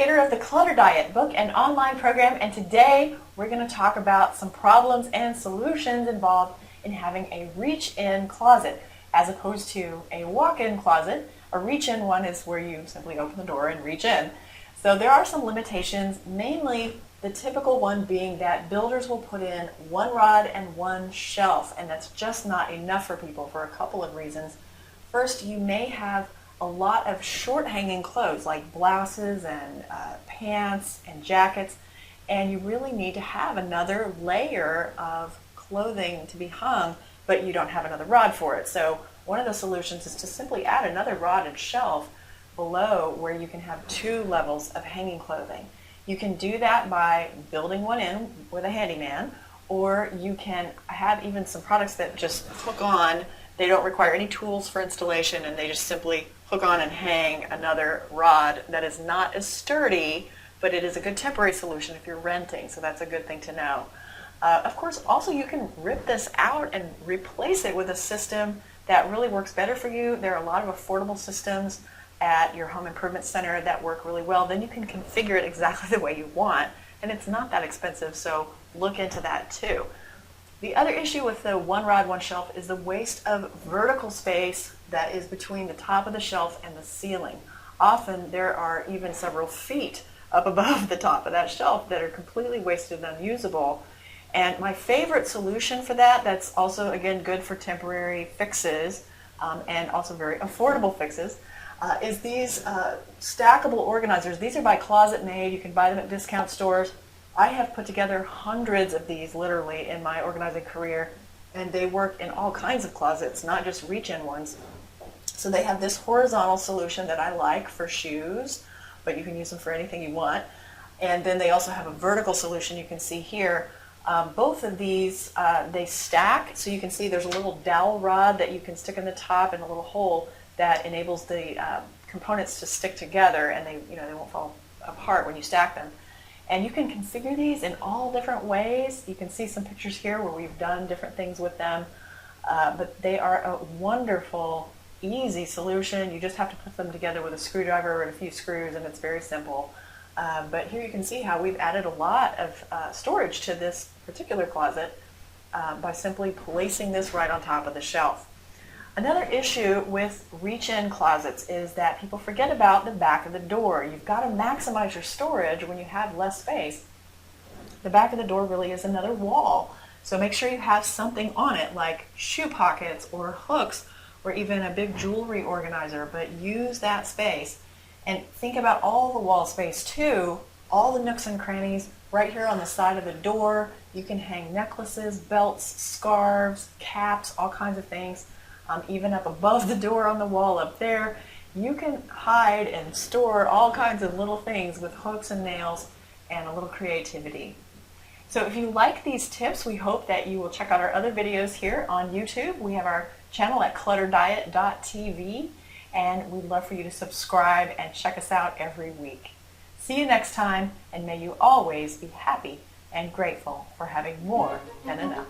creator of the Clutter Diet book and online program, and today we're going to talk about some problems and solutions involved in having a reach-in closet as opposed to a walk-in closet. A reach-in one is where you simply open the door and reach in. So there are some limitations, mainly the typical one being that builders will put in one rod and one shelf, and that's just not enough for people for a couple of reasons. First, you may have a lot of short hanging clothes like blouses and pants and jackets, and you really need to have another layer of clothing to be hung, but you don't have another rod for it. So one of the solutions is to simply add another rod and shelf below where you can have two levels of hanging clothing. You can do that by building one in with a handyman, or you can have even some products that just hook on. They don't require any tools for installation, and they just simply hook on and hang another rod that is not as sturdy, but it is a good temporary solution if you're renting, so that's a good thing to know. Of course, also you can rip this out and replace it with a system that really works better for you. There are a lot of affordable systems at your home improvement center that work really well. Then you can configure it exactly the way you want, and it's not that expensive, so look into that too. The other issue with the one rod, one shelf is the waste of vertical space that is between the top of the shelf and the ceiling. Often there are even several feet up above the top of that shelf that are completely wasted and unusable. And my favorite solution for that, that's also again good for temporary fixes and also very affordable fixes, is these stackable organizers. These are by Closet Made. You can buy them at discount stores. I have put together hundreds of these literally in my organizing career, and they work in all kinds of closets, not just reach-in ones. So they have this horizontal solution that I like for shoes, but you can use them for anything you want. And then they also have a vertical solution you can see here. Both of these, they stack, so you can see there's a little dowel rod that you can stick in the top and a little hole that enables the components to stick together, and they won't fall apart when you stack them. And you can configure these in all different ways. You can see some pictures here where we've done different things with them, but they are a wonderful, easy solution. You just have to put them together with a screwdriver and a few screws, and it's very simple. But here you can see how we've added a lot of storage to this particular closet by simply placing this right on top of the shelf. Another issue with reach-in closets is that people forget about the back of the door. You've got to maximize your storage when you have less space. The back of the door really is another wall, so make sure you have something on it like shoe pockets or hooks or even a big jewelry organizer, but use that space. And think about all the wall space too, all the nooks and crannies. Right here on the side of the door, you can hang necklaces, belts, scarves, caps, all kinds of things. Even up above the door on the wall up there, you can hide and store all kinds of little things with hooks and nails and a little creativity. So if you like these tips, we hope that you will check out our other videos here on YouTube. We have our channel at clutterdiet.tv, and we'd love for you to subscribe and check us out every week. See you next time, and may you always be happy and grateful for having more than enough.